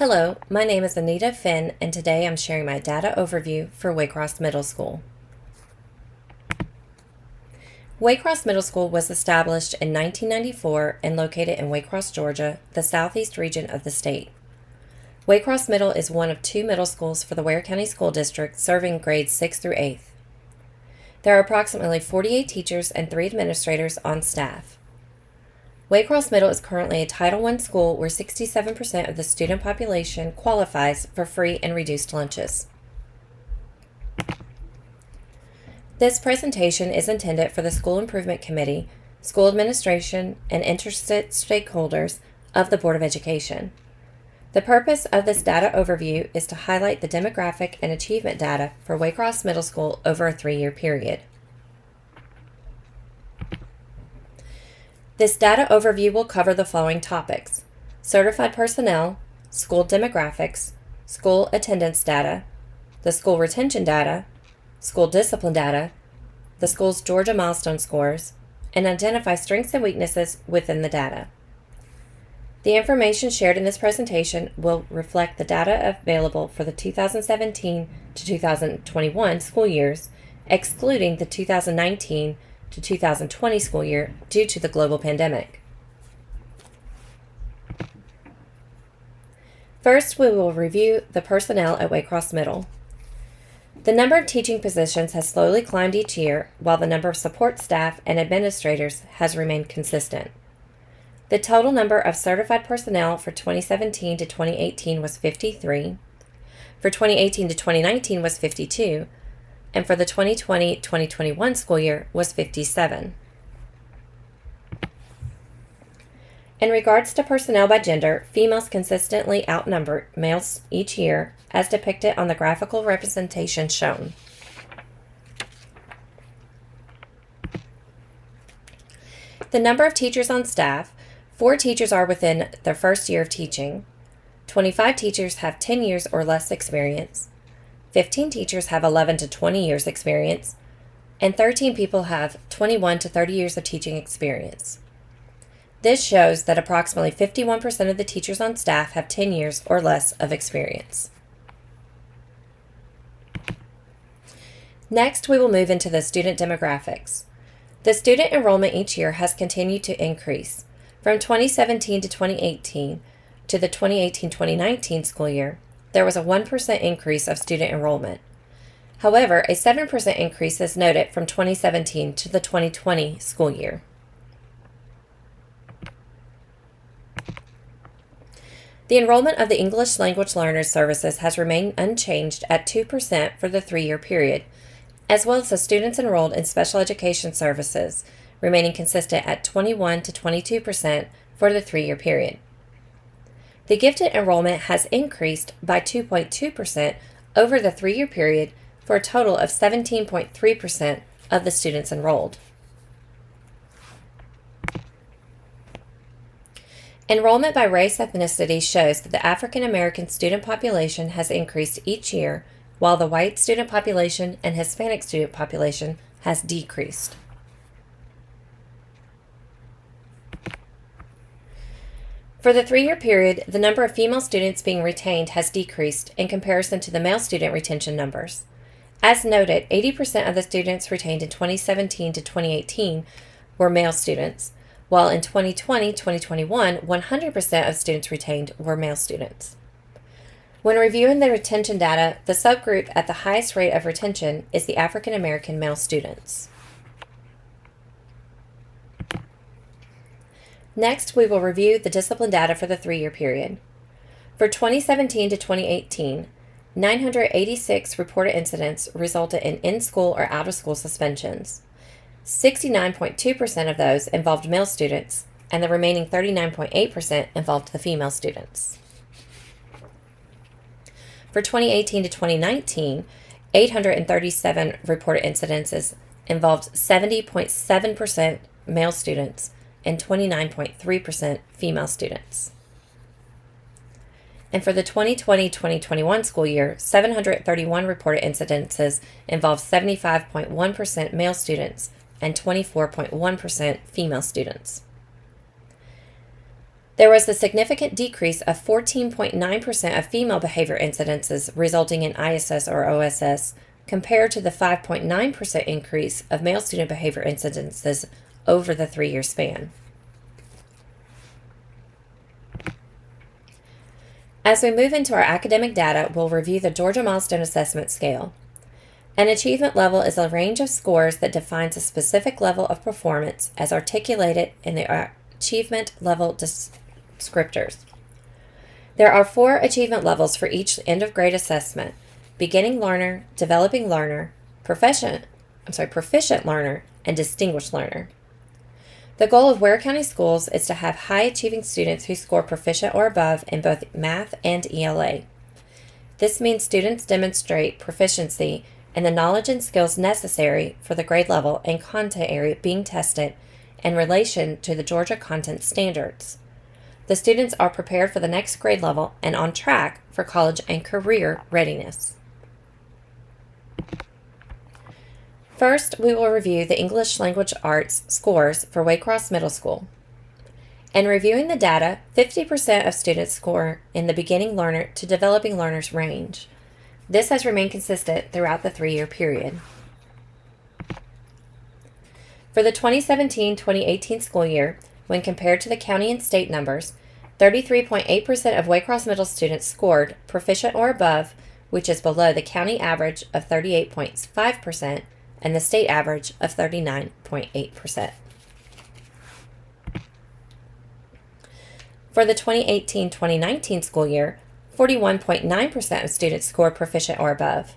Hello, my name is Anita Finn, and today I'm sharing my data overview for Waycross Middle School. Waycross Middle School was established in 1994 and located in Waycross, Georgia, the southeast region of the state. Waycross Middle is one of two middle schools for the Ware County School District, serving grades 6 through 8th. There are approximately 48 teachers and 3 administrators on staff. Waycross Middle is currently a Title I school where 67% of the student population qualifies for free and reduced lunches. This presentation is intended for the School Improvement Committee, school administration, and interested stakeholders of the Board of Education. The purpose of this data overview is to highlight the demographic and achievement data for Waycross Middle School over a 3-year period. This data overview will cover the following topics: certified personnel, school demographics, school attendance data, the school retention data, school discipline data, the school's Georgia milestone scores, and identify strengths and weaknesses within the data. The information shared in this presentation will reflect the data available for the 2017 to 2021 school years, excluding the 2019 to 2020 school year due to the global pandemic. First, we will review the personnel at Waycross Middle. The number of teaching positions has slowly climbed each year, while the number of support staff and administrators has remained consistent. The total number of certified personnel for 2017 to 2018 was 53, for 2018 to 2019 was 52, and for the 2020-2021 school year was 57. In regards to personnel by gender, females consistently outnumber males each year, as depicted on the graphical representation shown. The number of teachers on staff: 4 teachers are within their first year of teaching, 25 teachers have 10 years or less experience, 15 teachers have 11 to 20 years experience, and 13 people have 21 to 30 years of teaching experience. This shows that approximately 51% of the teachers on staff have 10 years or less of experience. Next, we will move into the student demographics. The student enrollment each year has continued to increase. From 2017 to 2018 to the 2018-2019 school year, there was a 1% increase of student enrollment. However, a 7% increase is noted from 2017 to the 2020 school year. The enrollment of the English Language Learners Services has remained unchanged at 2% for the 3-year period, as well as the students enrolled in special education services, remaining consistent at 21 to 22% for the 3-year period. The gifted enrollment has increased by 2.2% over the 3-year period for a total of 17.3% of the students enrolled. Enrollment by race ethnicity shows that the African American student population has increased each year, while the white student population and Hispanic student population has decreased. For the 3-year period, the number of female students being retained has decreased in comparison to the male student retention numbers. As noted, 80% of the students retained in 2017 to 2018 were male students, while in 2020-2021, 100% of students retained were male students. When reviewing the retention data, the subgroup at the highest rate of retention is the African American male students. Next, we will review the discipline data for the 3-year period. For 2017 to 2018, 986 reported incidents resulted in in-school or out-of-school suspensions. 69.2% of those involved male students, and the remaining 39.8% involved the female students. For 2018 to 2019, 837 reported incidences involved 70.7% male students and 29.3% female students. And for the 2020-2021 school year, 731 reported incidences involved 75.1% male students and 24.1% female students. There was a significant decrease of 14.9% of female behavior incidences resulting in ISS or OSS compared to the 5.9% increase of male student behavior incidences over the 3-year span. As we move into our academic data, we'll review the Georgia Milestone Assessment Scale. An achievement level is a range of scores that defines a specific level of performance as articulated in the achievement level descriptors. There are 4 achievement levels for each end-of-grade assessment: beginning learner, developing learner, proficient learner, and distinguished learner. The goal of Ware County Schools is to have high-achieving students who score proficient or above in both math and ELA. This means students demonstrate proficiency in the knowledge and skills necessary for the grade level and content area being tested in relation to the Georgia content standards. The students are prepared for the next grade level and on track for college and career readiness. First, we will review the English Language Arts scores for Waycross Middle School. In reviewing the data, 50% of students score in the beginning learner to developing learners range. This has remained consistent throughout the 3-year period. For the 2017-2018 school year, when compared to the county and state numbers, 33.8% of Waycross Middle students scored proficient or above, which is below the county average of 38.5% and the state average of 39.8%. For the 2018-2019 school year, 41.9% of students scored proficient or above.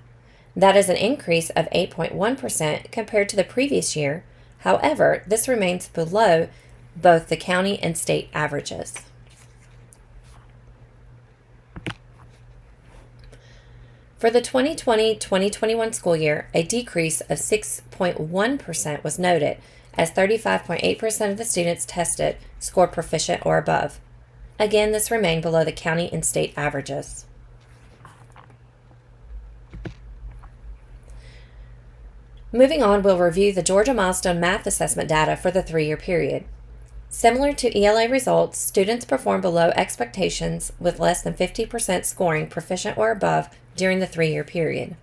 That is an increase of 8.1% compared to the previous year. However, this remains below both the county and state averages. For the 2020-2021 school year, a decrease of 6.1% was noted, as 35.8% of the students tested scored proficient or above. Again, this remained below the county and state averages. Moving on, we'll review the Georgia Milestone Math Assessment data for the 3-year period. Similar to ELA results, students performed below expectations with less than 50% scoring proficient or above during the 3-year period.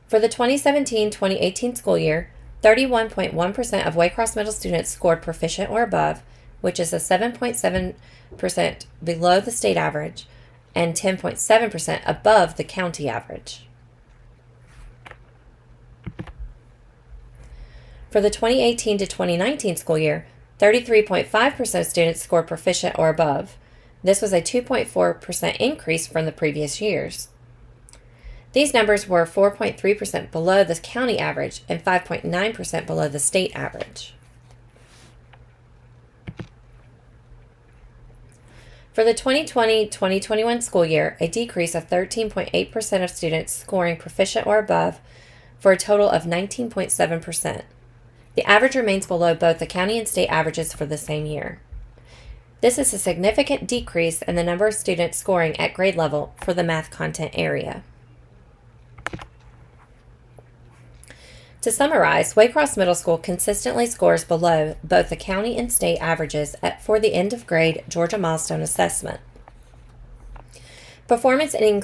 For the 2017-2018 school year, 31.1% of Waycross Middle students scored proficient or above, which is a 7.7% below the state average and 10.7% above the county average. For the 2018 to 2019 school year, 33.5% of students scored proficient or above. This was a 2.4% increase from the previous years. These numbers were 4.3% below the county average and 5.9% below the state average. For the 2020-2021 school year, a decrease of 13.8% of students scoring proficient or above for a total of 19.7%. The average remains below both the county and state averages for the same year. This is a significant decrease in the number of students scoring at grade level for the math content area. To summarize, Waycross Middle School consistently scores below both the county and state averages for the end-of-grade Georgia Milestone Assessment. Performance in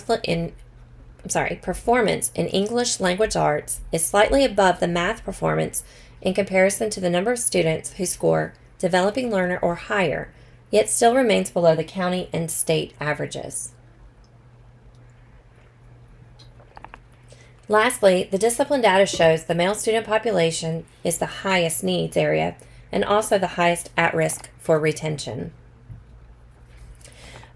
English Language Arts is slightly above the math performance in comparison to the number of students who score developing learner or higher, yet still remains below the county and state averages. Lastly, the discipline data shows the male student population is the highest needs area and also the highest at risk for retention.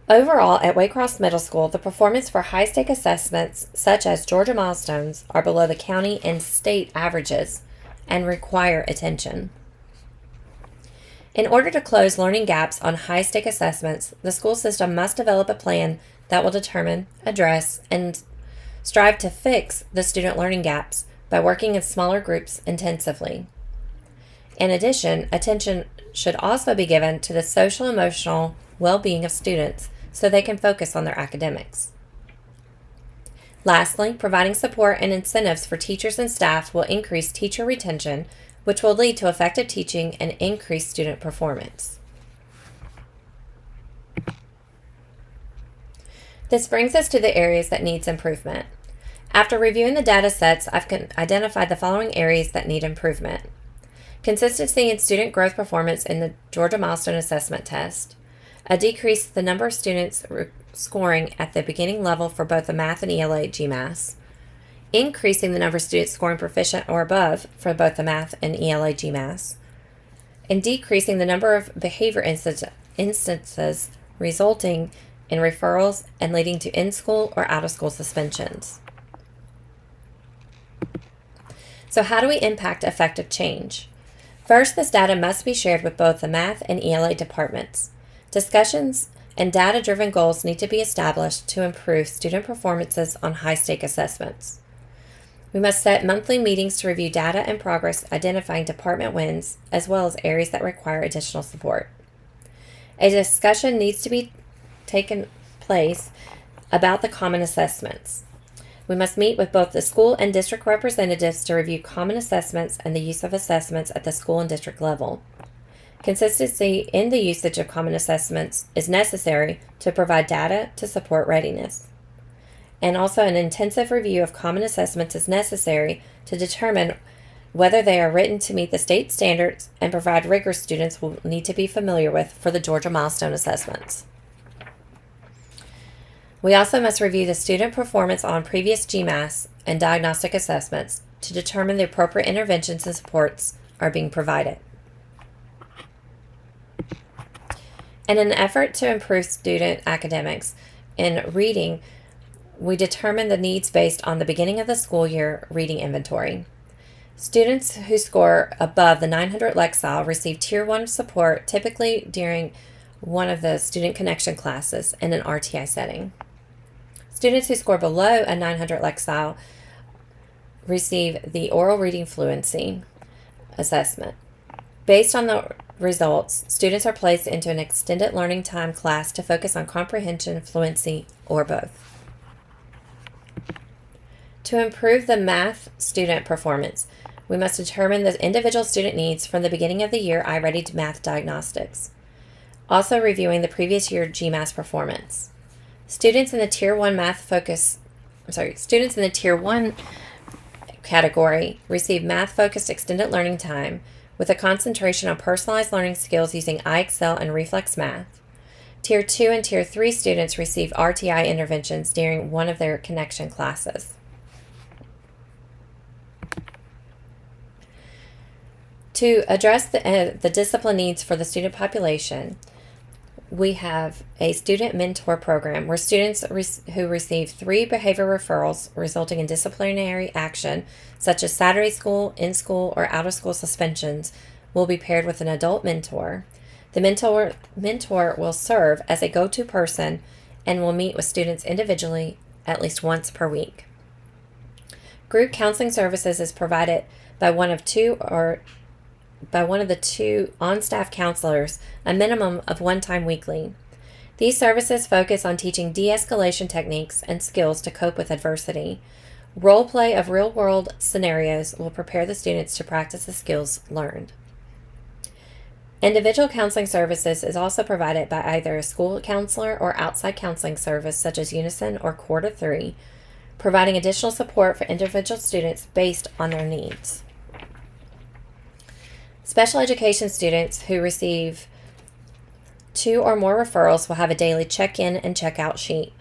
Overall, at Waycross Middle School, the performance for high-stake assessments such as Georgia Milestones are below the county and state averages and require attention. In order to close learning gaps on high-stake assessments, the school system must develop a plan that will determine, address, and strive to fix the student learning gaps by working in smaller groups intensively. In addition, attention should also be given to the social-emotional well-being of students so they can focus on their academics. Lastly, providing support and incentives for teachers and staff will increase teacher retention, which will lead to effective teaching and increased student performance. This brings us to the areas that needs improvement. After reviewing the data sets, I've identified the following areas that need improvement. Consistency in student growth performance in the Georgia Milestone Assessment Test, a decrease in the number of students scoring at the beginning level for both the math and ELA GMAS, increasing the number of students scoring proficient or above for both the math and ELA GMAS, and decreasing the number of behavior instances resulting in referrals and leading to in-school or out-of-school suspensions. So how do we impact effective change? First, this data must be shared with both the math and ELA departments. Discussions and data-driven goals need to be established to improve student performances on high-stake assessments. We must set monthly meetings to review data and progress, identifying department wins, as well as areas that require additional support. A discussion needs to be taken place about the common assessments. We must meet with both the school and district representatives to review common assessments and the use of assessments at the school and district level. Consistency in the usage of common assessments is necessary to provide data to support readiness. And also an intensive review of common assessments is necessary to determine whether they are written to meet the state standards and provide rigors students will need to be familiar with for the Georgia Milestone Assessments. We also must review the student performance on previous GMAS and diagnostic assessments to determine the appropriate interventions and supports are being provided. In an effort to improve student academics in reading, we determine the needs based on the beginning of the school year reading inventory. Students who score above the 900 Lexile receive Tier 1 support, typically during one of the student connection classes in an RTI setting. Students who score below a 900 Lexile receive the oral reading fluency assessment. Based on the results, students are placed into an extended learning time class to focus on comprehension, fluency, or both. To improve the math student performance, we must determine the individual student needs from the beginning of the year iReady math diagnostics. Also reviewing the previous year GMAS performance. Students in the Tier 1 students in the Tier 1 category receive math-focused extended learning time with a concentration on personalized learning skills using IXL and Reflex Math. Tier 2 and Tier 3 students receive RTI interventions during one of their connection classes. To address the discipline needs for the student population, we have a student mentor program where students who receive 3 behavior referrals resulting in disciplinary action, such as Saturday school, in-school, or out-of-school suspensions, will be paired with an adult mentor. The mentor will serve as a go-to person and will meet with students individually at least once per week. Group counseling services is provided by one of the two on-staff counselors, a minimum of 1 time weekly. These services focus on teaching de-escalation techniques and skills to cope with adversity. Role play of real-world scenarios will prepare the students to practice the skills learned. Individual counseling services is also provided by either a school counselor or outside counseling service such as Unison or Core to 3, providing additional support for individual students based on their needs. Special education students who receive 2 or more referrals will have a daily check-in and check-out sheet.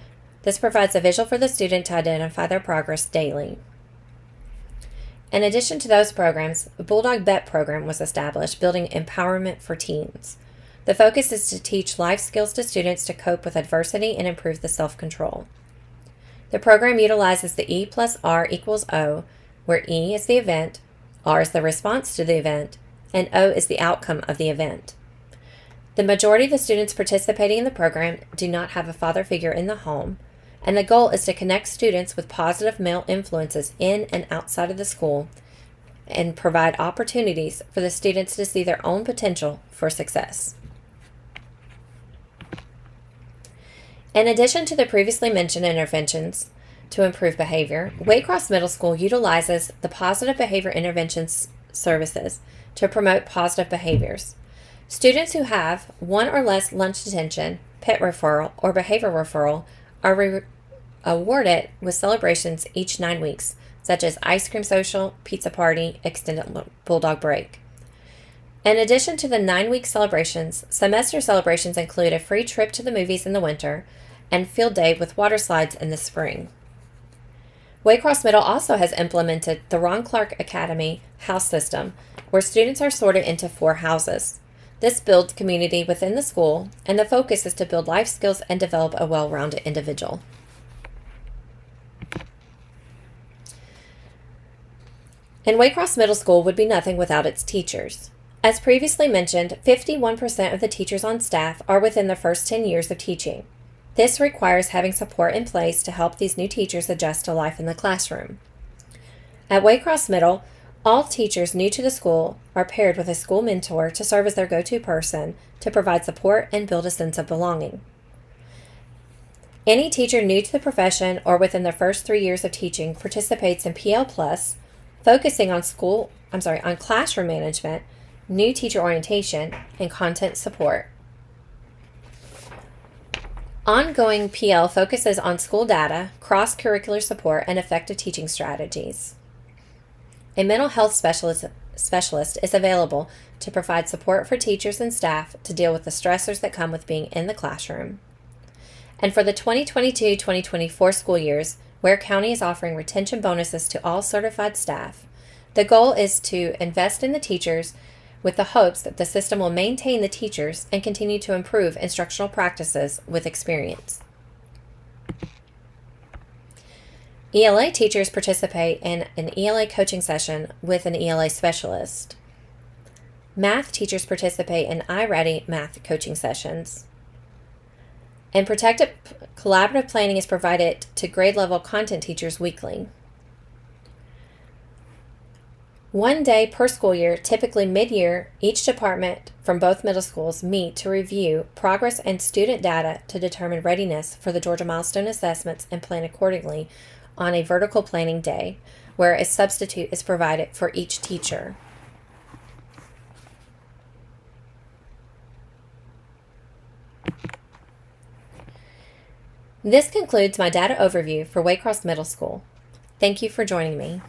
This provides a visual for the student to identify their progress daily. In addition to those programs, the Bulldog BET program was established, building empowerment for teens. The focus is to teach life skills to students to cope with adversity and improve the self-control. The program utilizes the E plus R equals O, where E is the event, R is the response to the event, and O is the outcome of the event. The majority of the students participating in the program do not have a father figure in the home, and the goal is to connect students with positive male influences in and outside of the school and provide opportunities for the students to see their own potential for success. In addition to the previously mentioned interventions to improve behavior, Waycross Middle School utilizes the positive behavior interventions services to promote positive behaviors. Students who have one or less lunch detention, pet referral, or behavior referral are awarded with celebrations each 9 weeks, such as ice cream social, pizza party, extended bulldog break. In addition to the 9-week celebrations, semester celebrations include a free trip to the movies in the winter and field day with water slides in the spring. Waycross Middle also has implemented the Ron Clark Academy house system, where students are sorted into 4 houses. This builds community within the school, and the focus is to build life skills and develop a well-rounded individual. And Waycross Middle School would be nothing without its teachers. As previously mentioned, 51% of the teachers on staff are within the first 10 years of teaching. This requires having support in place to help these new teachers adjust to life in the classroom. At Waycross Middle, all teachers new to the school are paired with a school mentor to serve as their go-to person to provide support and build a sense of belonging. Any teacher new to the profession or within their first 3 years of teaching participates in PL Plus, focusing on classroom management, new teacher orientation, and content support. Ongoing PL focuses on school data, cross-curricular support, and effective teaching strategies. A mental health specialist is available to provide support for teachers and staff to deal with the stressors that come with being in the classroom. And for the 2022-2024 school years, Ware County is offering retention bonuses to all certified staff. The goal is to invest in the teachers with the hopes that the system will maintain the teachers and continue to improve instructional practices with experience. ELA teachers participate in an ELA coaching session with an ELA specialist. Math teachers participate in iReady math coaching sessions. And protected collaborative planning is provided to grade level content teachers weekly. 1 day per school year, typically mid-year, each department from both middle schools meet to review progress and student data to determine readiness for the Georgia Milestone Assessments and plan accordingly on a vertical planning day, where a substitute is provided for each teacher. This concludes my data overview for Waycross Middle School. Thank you for joining me.